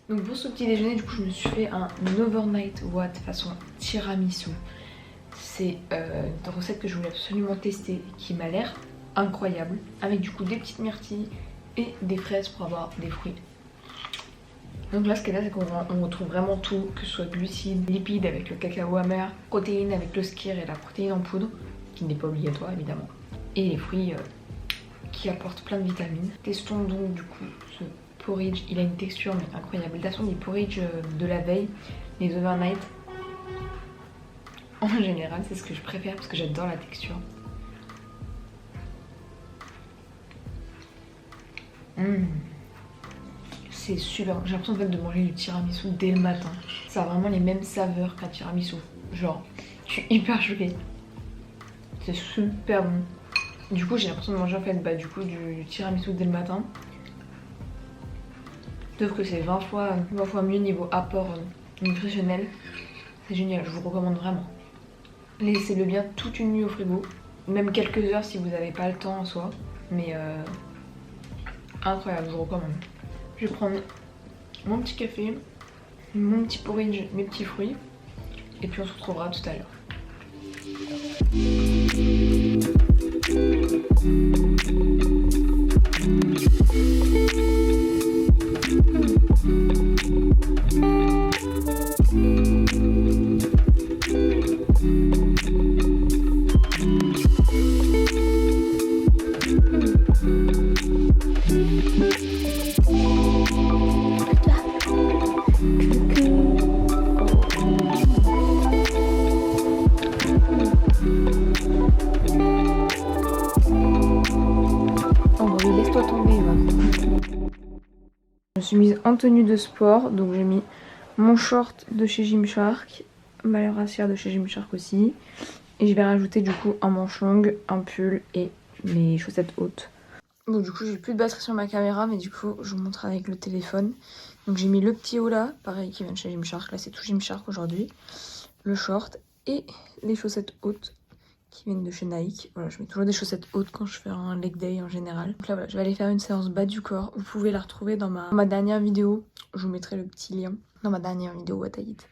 Donc pour ce petit déjeuner, du coup, je me suis fait un overnight what façon tiramisu. C'est une recette que je voulais absolument tester, qui m'a l'air incroyable, avec du coup des petites myrtilles et des fraises pour avoir des fruits. Donc là, ce qu'il y a, c'est qu'on retrouve vraiment tout, que ce soit glucides, lipides avec le cacao amer, protéines avec le skyr et la protéine en poudre, qui n'est pas obligatoire évidemment, et les fruits qui apportent plein de vitamines. Testons donc du coup ce porridge, il a une texture mais incroyable. De toute façon, les porridge de la veille, les overnight, en général, c'est ce que je préfère parce que j'adore la texture. C'est super, j'ai l'impression en fait de manger du tiramisu dès le matin. Ça a vraiment les mêmes saveurs qu'un tiramisu. Genre, je suis hyper choquée. C'est super bon. Du coup, j'ai l'impression de manger en fait du tiramisu dès le matin. Sauf que c'est 20 fois mieux niveau apport nutritionnel. C'est génial, je vous recommande vraiment. Laissez-le bien toute une nuit au frigo. Même quelques heures si vous n'avez pas le temps en soi. Mais incroyable, je vous recommande. Je vais prendre mon petit café, mon petit porridge, mes petits fruits. Et puis on se retrouvera tout à l'heure. Laisse-toi tomber, je me suis mise en tenue de sport, donc j'ai mis mon short de chez Gymshark, ma brassière de chez Gymshark aussi, et je vais rajouter du coup un manche longue, un pull et mes chaussettes hautes. Bon, du coup j'ai plus de batterie sur ma caméra, mais du coup je vous montre avec le téléphone. Donc j'ai mis le petit haut là, pareil qui vient de chez Gymshark, là c'est tout Gymshark aujourd'hui, le short et les chaussettes hautes qui viennent de chez Nike. Voilà, je mets toujours des chaussettes hautes quand je fais un leg day en général. Donc là voilà, je vais aller faire une séance bas du corps. Vous pouvez la retrouver dans ma dernière vidéo. Je vous mettrai le petit lien dans ma dernière vidéo What I Eat.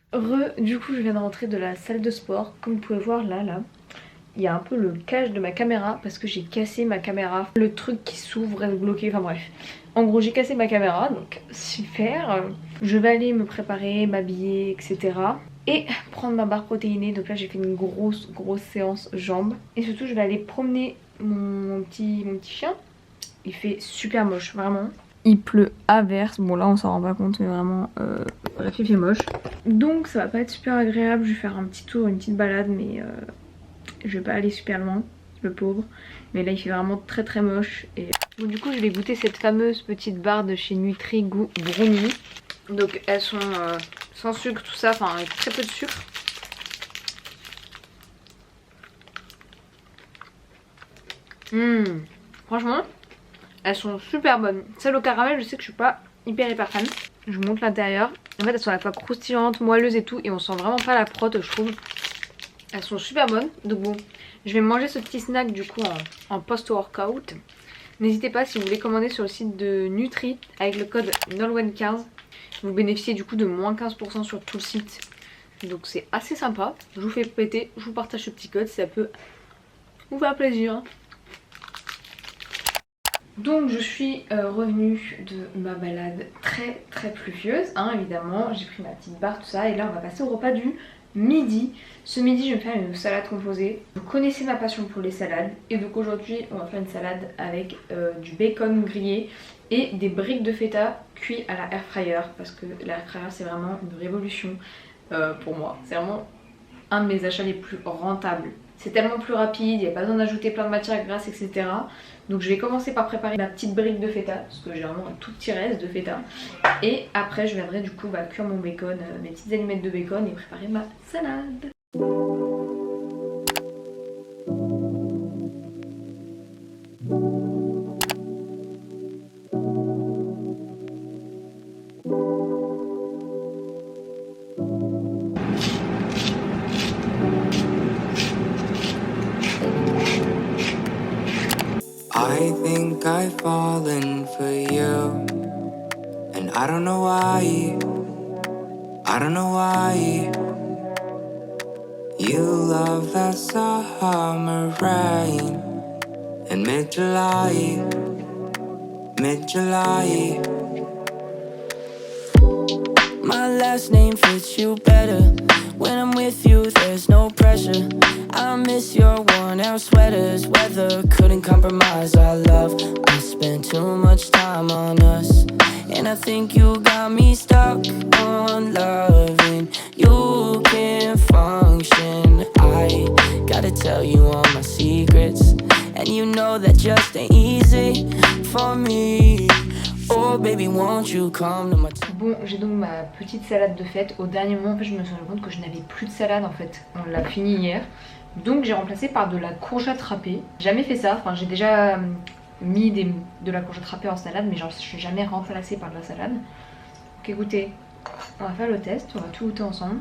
Du coup je viens de rentrer de la salle de sport. Comme vous pouvez voir là, il y a un peu le cache de ma caméra parce que j'ai cassé ma caméra. Le truc qui s'ouvre est bloqué, enfin bref. En gros j'ai cassé ma caméra, donc super. Je vais aller me préparer, m'habiller, etc. Et prendre ma barre protéinée. Donc là j'ai fait une grosse séance jambes. Et surtout je vais aller promener mon petit chien. Il fait super moche, vraiment. Il pleut à verse. Bon là on s'en rend pas compte, mais vraiment bref, il fait moche. Donc ça va pas être super agréable. Je vais faire un petit tour, une petite balade, mais je vais pas aller super loin, le pauvre. Mais là il fait vraiment très moche. Et bon, du coup je vais goûter cette fameuse petite barre de chez Nutri goût brownie. Donc elles sont sans sucre, tout ça, enfin avec très peu de sucre. Franchement, elles sont super bonnes. Celle au caramel, je sais que je suis pas hyper fan. Je vous montre l'intérieur. En fait elles sont à la fois croustillantes, moelleuses et tout, et on sent vraiment pas la prot, je trouve. Elles sont super bonnes. Donc bon, je vais manger ce petit snack du coup en post-workout. N'hésitez pas si vous voulez commander sur le site de Nutri avec le code NOLWEN15. Vous bénéficiez du coup de moins 15% sur tout le site. Donc c'est assez sympa. Je vous fais péter, je vous partage ce petit code si ça peut vous faire plaisir. Donc je suis revenue de ma balade très pluvieuse, hein, évidemment. J'ai pris ma petite barre, tout ça. Et là on va passer au repas du midi. Ce midi je vais me faire une salade composée. Vous connaissez ma passion pour les salades et donc aujourd'hui on va faire une salade avec du bacon grillé et des briques de feta cuits à la air fryer parce que la air fryer c'est vraiment une révolution pour moi. C'est vraiment un de mes achats les plus rentables. C'est tellement plus rapide, il n'y a pas besoin d'ajouter plein de matières grasses, etc. Donc je vais commencer par préparer ma petite brique de feta, parce que j'ai vraiment un tout petit reste de feta. Et après je viendrai du coup cuire mon bacon, mes petites allumettes de bacon et préparer ma salade. I think I've fallen for you, and I don't know why, I don't know why. You love that summer rain in mid-July, mid-July. My last name fits you better. When I'm with you, there's no pressure. I miss your worn-out sweaters. Weather couldn't compromise our love. I spent too much time on us, and I think you got me stuck on loving. You can't function. I gotta tell you all my secrets, and you know that just ain't easy for me. Oh baby, won't you come to my... Bon, j'ai donc ma petite salade de fête. Au dernier moment, en fait, je me suis rendu compte que je n'avais plus de salade en fait. On l'a fini hier. Donc j'ai remplacé par de la courgette râpée. J'ai jamais fait ça. Enfin, j'ai déjà mis de la courgette râpée en salade, mais genre je suis jamais remplacée par de la salade. Donc écoutez, on va faire le test. On va tout goûter ensemble.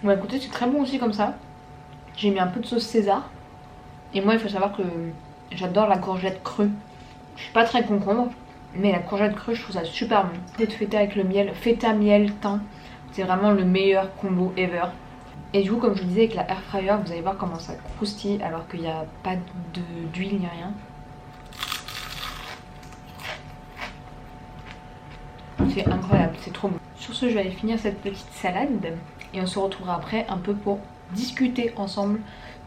Bon, écoutez, c'est très bon aussi comme ça. J'ai mis un peu de sauce César. Et moi, il faut savoir que j'adore la courgette crue. Je suis pas très concombre, mais la courgette crue, je trouve ça super bon. Cette feta avec le miel, feta, miel, thym, c'est vraiment le meilleur combo ever. Et du coup, comme je vous disais, avec la air fryer, vous allez voir comment ça croustille alors qu'il n'y a pas d'huile ni rien. C'est incroyable, c'est trop bon. Sur ce, je vais aller finir cette petite salade et on se retrouvera après un peu pour discuter ensemble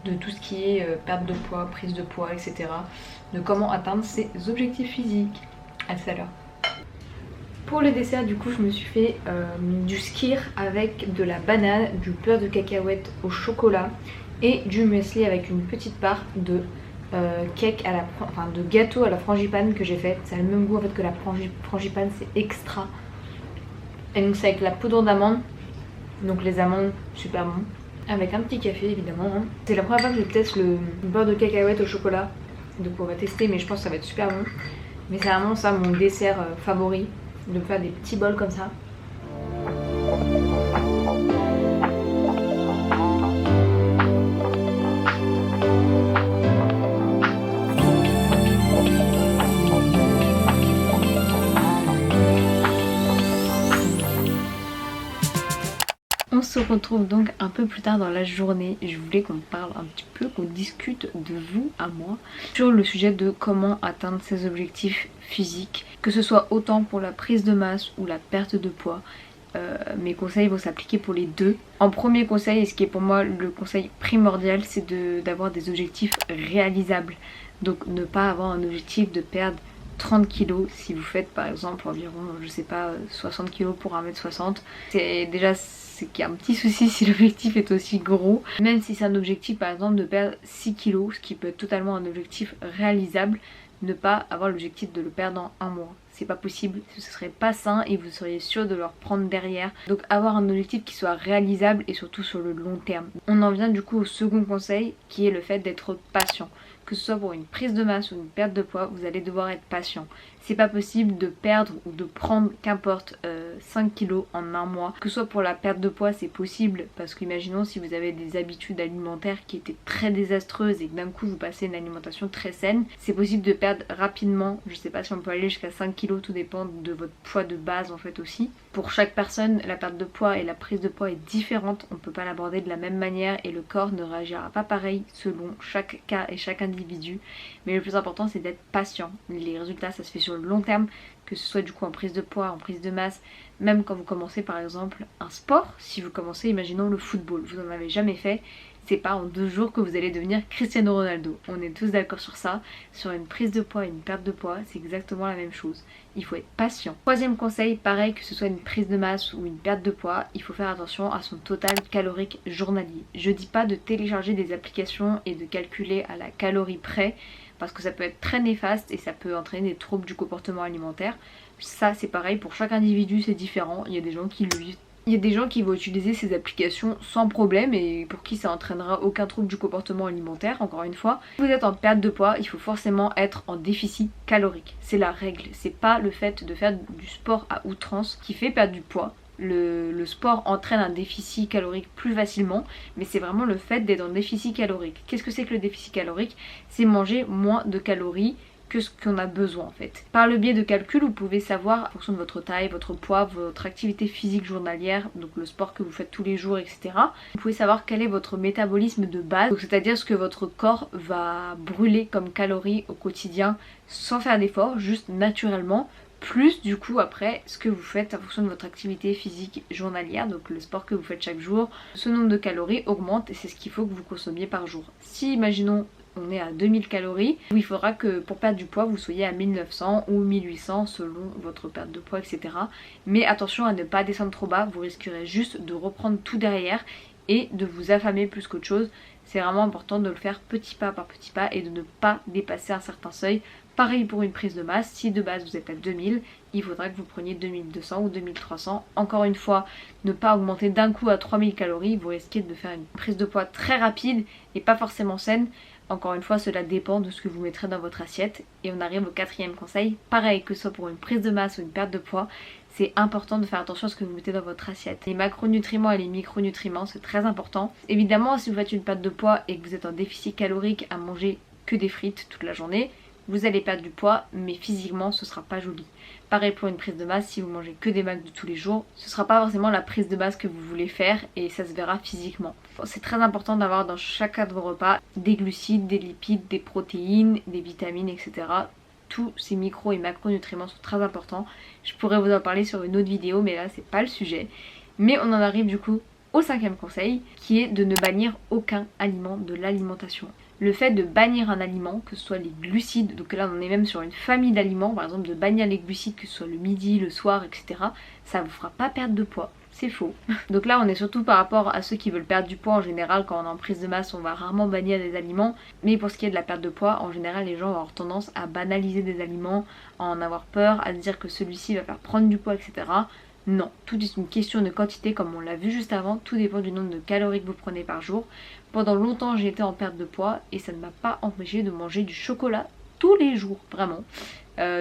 de tout ce qui est perte de poids, prise de poids, etc. De comment atteindre ses objectifs physiques. À tout à l'heure. Pour le dessert, du coup, je me suis fait du skyr avec de la banane, du beurre de cacahuète au chocolat et du muesli avec une petite part de cake à la, enfin de gâteau à la frangipane que j'ai fait. Ça a le même goût en fait que la frangipane, c'est extra. Et donc c'est avec la poudre d'amande, donc les amandes super bon. Avec un petit café évidemment. C'est la première fois que je teste le beurre de cacahuète au chocolat. Donc on va tester, mais je pense que ça va être super bon. Mais c'est vraiment ça mon dessert favori. De me faire des petits bols comme ça. On se retrouve donc un peu plus tard dans la journée. Je voulais qu'on parle un petit peu, qu'on discute de vous à moi sur le sujet de comment atteindre ses objectifs physiques, que ce soit autant pour la prise de masse ou la perte de poids. Mes conseils vont s'appliquer pour les deux. En premier conseil, et ce qui est pour moi le conseil primordial, c'est d'avoir des objectifs réalisables. Donc ne pas avoir un objectif de perdre 30 kg si vous faites par exemple environ, je sais pas, 60 kg pour 1m60. C'est déjà qu'il y a un petit souci si l'objectif est aussi gros. Même si c'est un objectif par exemple de perdre 6 kg, ce qui peut être totalement un objectif réalisable, ne pas avoir l'objectif de le perdre en un mois. C'est pas possible, ce serait pas sain et vous seriez sûr de le reprendre derrière. Donc avoir un objectif qui soit réalisable et surtout sur le long terme. On en vient du coup au second conseil qui est le fait d'être patient. Que ce soit pour une prise de masse ou une perte de poids, vous allez devoir être patient. C'est pas possible de perdre ou de prendre, qu'importe, 5 kilos en un mois. Que ce soit pour la perte de poids, c'est possible parce qu'imaginons si vous avez des habitudes alimentaires qui étaient très désastreuses et que d'un coup vous passez une alimentation très saine, c'est possible de perdre rapidement. Je sais pas si on peut aller jusqu'à 5 kilos, tout dépend de votre poids de base en fait aussi. Pour chaque personne, la perte de poids et la prise de poids est différente, on peut pas l'aborder de la même manière et le corps ne réagira pas pareil selon chaque cas et chaque individu. Mais le plus important c'est d'être patient. Les résultats ça se fait sur le long terme, que ce soit du coup en prise de poids, en prise de masse, même quand vous commencez par exemple un sport. Si vous commencez, imaginons le football, vous n'en avez jamais fait, c'est pas en 2 jours que vous allez devenir Cristiano Ronaldo. On est tous d'accord sur ça. Sur une prise de poids et une perte de poids, c'est exactement la même chose. Il faut être patient. Troisième conseil, pareil que ce soit une prise de masse ou une perte de poids, il faut faire attention à son total calorique journalier. Je dis pas de télécharger des applications et de calculer à la calorie près, parce que ça peut être très néfaste et ça peut entraîner des troubles du comportement alimentaire. Ça c'est pareil, pour chaque individu c'est différent. Il y a des gens qui vont utiliser ces applications sans problème et pour qui ça entraînera aucun trouble du comportement alimentaire. Encore une fois, si vous êtes en perte de poids, il faut forcément être en déficit calorique. C'est la règle, c'est pas le fait de faire du sport à outrance qui fait perdre du poids. Le sport entraîne un déficit calorique plus facilement, mais c'est vraiment le fait d'être en déficit calorique. Qu'est-ce que c'est que le déficit calorique? C'est manger moins de calories que ce qu'on a besoin en fait. Par le biais de calcul, vous pouvez savoir en fonction de votre taille, votre poids, votre activité physique journalière, donc le sport que vous faites tous les jours, etc. Vous pouvez savoir quel est votre métabolisme de base, c'est-à-dire ce que votre corps va brûler comme calories au quotidien sans faire d'effort, juste naturellement. Plus du coup après ce que vous faites en fonction de votre activité physique journalière, donc le sport que vous faites chaque jour, ce nombre de calories augmente et c'est ce qu'il faut que vous consommiez par jour. Si imaginons on est à 2000 calories, il faudra que pour perdre du poids vous soyez à 1900 ou 1800 selon votre perte de poids, etc. Mais attention à ne pas descendre trop bas, vous risquerez juste de reprendre tout derrière et de vous affamer plus qu'autre chose. C'est vraiment important de le faire petit pas par petit pas et de ne pas dépasser un certain seuil. Pareil pour une prise de masse, si de base vous êtes à 2000, il faudra que vous preniez 2200 ou 2300. Encore une fois, ne pas augmenter d'un coup à 3000 calories, vous risquez de faire une prise de poids très rapide et pas forcément saine. Encore une fois, cela dépend de ce que vous mettrez dans votre assiette. Et on arrive au 4e conseil. Pareil que ce soit pour une prise de masse ou une perte de poids, c'est important de faire attention à ce que vous mettez dans votre assiette. Les macronutriments et les micronutriments, c'est très important. Évidemment, si vous faites une perte de poids et que vous êtes en déficit calorique à manger que des frites toute la journée, vous allez perdre du poids, mais physiquement ce sera pas joli. Pareil pour une prise de masse, si vous mangez que des McDo de tous les jours, ce sera pas forcément la prise de masse que vous voulez faire et ça se verra physiquement. C'est très important d'avoir dans chacun de vos repas des glucides, des lipides, des protéines, des vitamines, etc. Tous ces micro et macronutriments sont très importants. Je pourrais vous en parler sur une autre vidéo, mais là c'est pas le sujet. Mais on en arrive du coup au 5e conseil, qui est de ne bannir aucun aliment de l'alimentation. Le fait de bannir un aliment, que ce soit les glucides, donc là on est même sur une famille d'aliments, par exemple de bannir les glucides, que ce soit le midi, le soir, etc. Ça vous fera pas perdre de poids. C'est faux. Donc là on est surtout par rapport à ceux qui veulent perdre du poids. En général quand on est en prise de masse on va rarement bannir des aliments. Mais pour ce qui est de la perte de poids, en général les gens vont avoir tendance à banaliser des aliments, à en avoir peur, à se dire que celui-ci va faire prendre du poids, etc. Non, tout est une question de quantité comme on l'a vu juste avant, tout dépend du nombre de calories que vous prenez par jour. Pendant longtemps j'ai été en perte de poids et ça ne m'a pas empêché de manger du chocolat tous les jours, vraiment.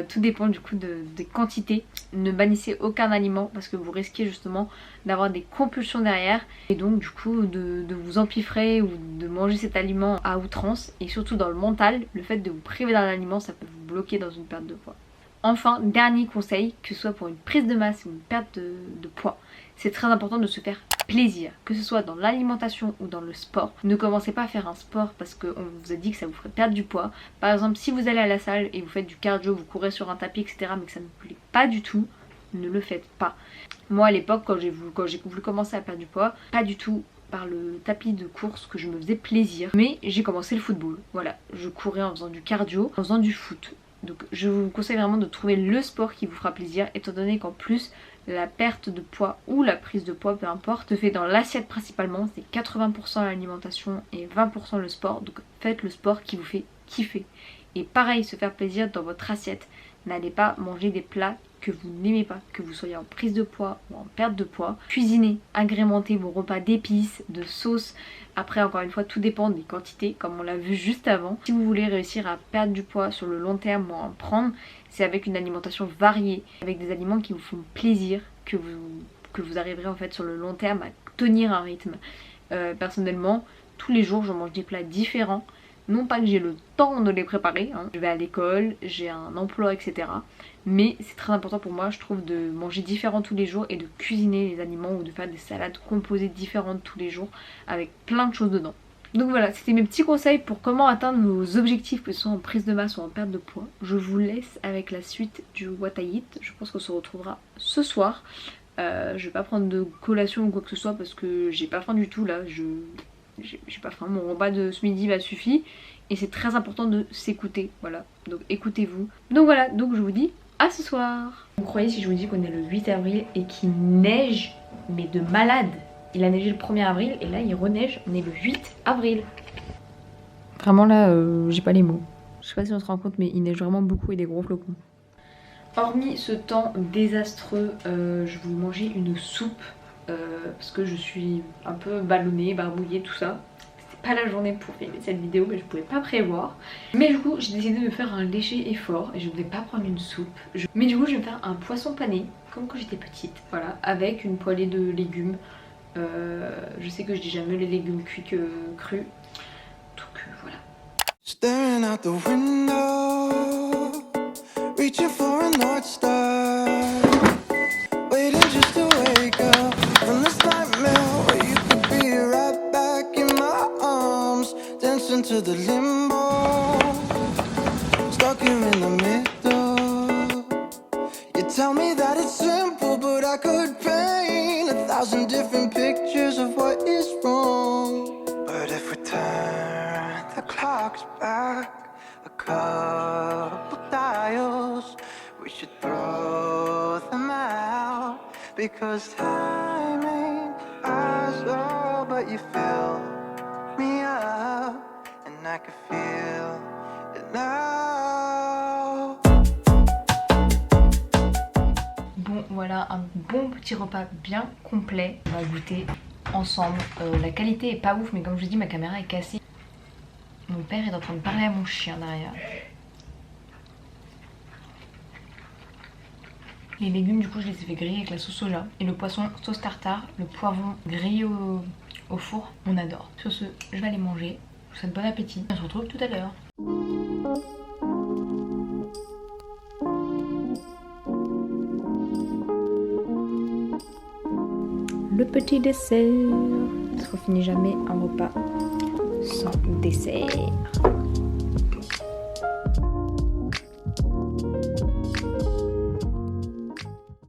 Tout dépend du coup des quantités. Ne bannissez aucun aliment parce que vous risquez justement d'avoir des compulsions derrière et donc du coup de vous empiffrer ou de manger cet aliment à outrance. Et surtout dans le mental, le fait de vous priver d'un aliment ça peut vous bloquer dans une perte de poids. Enfin, dernier conseil, que ce soit pour une prise de masse ou une perte de poids, c'est très important de se faire plaisir, que ce soit dans l'alimentation ou dans le sport. Ne commencez pas à faire un sport parce qu'on vous a dit que ça vous ferait perdre du poids. Par exemple, si vous allez à la salle et vous faites du cardio, vous courez sur un tapis, etc., mais que ça ne vous plaît pas du tout, ne le faites pas. Moi à l'époque, quand j'ai voulu commencer à perdre du poids, pas du tout par le tapis de course que je me faisais plaisir, mais j'ai commencé le football. Voilà, je courais en faisant du cardio, en faisant du foot. Donc je vous conseille vraiment de trouver le sport qui vous fera plaisir, étant donné qu'en plus la perte de poids ou la prise de poids, peu importe, se fait dans l'assiette principalement. C'est 80% l'alimentation et 20% le sport. Donc faites le sport qui vous fait kiffer. Et pareil, se faire plaisir dans votre assiette. N'allez pas manger des plats que vous n'aimez pas, que vous soyez en prise de poids ou en perte de poids. Cuisinez, agrémentez vos repas d'épices, de sauces. Après encore une fois tout dépend des quantités comme on l'a vu juste avant. Si vous voulez réussir à perdre du poids sur le long terme ou à en prendre, c'est avec une alimentation variée, avec des aliments qui vous font plaisir, que vous arriverez en fait sur le long terme à tenir un rythme. Personnellement, tous les jours je mange des plats différents. Non pas que j'ai le temps de les préparer, hein. Je vais à l'école, j'ai un emploi, etc. Mais c'est très important pour moi, je trouve, de manger différent tous les jours et de cuisiner les aliments ou de faire des salades composées différentes tous les jours avec plein de choses dedans. Donc voilà, c'était mes petits conseils pour comment atteindre nos objectifs, que ce soit en prise de masse ou en perte de poids. Je vous laisse avec la suite du What I Eat. Je pense qu'on se retrouvera ce soir. Je vais pas prendre de collation ou quoi que ce soit parce que j'ai pas faim du tout là. J'ai pas faim, mon repas de ce midi m'a suffi. Et c'est très important de s'écouter, voilà. Donc écoutez-vous. Donc voilà, donc je vous dis à ce soir. Vous croyez si je vous dis qu'on est le 8 avril et qu'il neige, mais de malade. Il a neigé le 1er avril et là il reneige, on est le 8 avril. Vraiment là, j'ai pas les mots. Je sais pas si on se rend compte mais il neige vraiment beaucoup et des gros flocons. Hormis ce temps désastreux, je voulais manger une soupe parce que je suis un peu ballonnée, barbouillée, tout ça. C'était pas la journée pour filmer cette vidéo mais je pouvais pas prévoir. Mais du coup j'ai décidé de faire un léger effort et je ne vais pas prendre une soupe. Mais du coup je vais me faire un poisson pané comme quand j'étais petite, voilà, avec une poêlée de légumes. Je sais que je dis jamais les légumes cuits que crus. Donc voilà. Staring out the window, reaching for a North Star, waiting just to wake up from this nightmare where you could be right back in my arms, dancing to the limbo, stuck here in the middle. You tell me that it's simple, but I could paint 1,000 different pictures of what is wrong. But if we turn the clocks back a couple dials, we should throw them out, because time ain't ours all, but you fill me up and I can feel it now. Bon voilà, un bon petit repas bien complet. On va goûter ensemble. La qualité est pas ouf mais comme je vous dis ma caméra est cassée. Mon père est en train de parler à mon chien derrière. Les légumes du coup je les ai fait griller avec la sauce soja. Et le poisson sauce tartare, le poivron grillé au four, on adore. Sur ce, je vais aller manger. Je vous souhaite bon appétit. On se retrouve tout à l'heure. Le petit dessert. Parce qu'on finit jamais un repas sans dessert.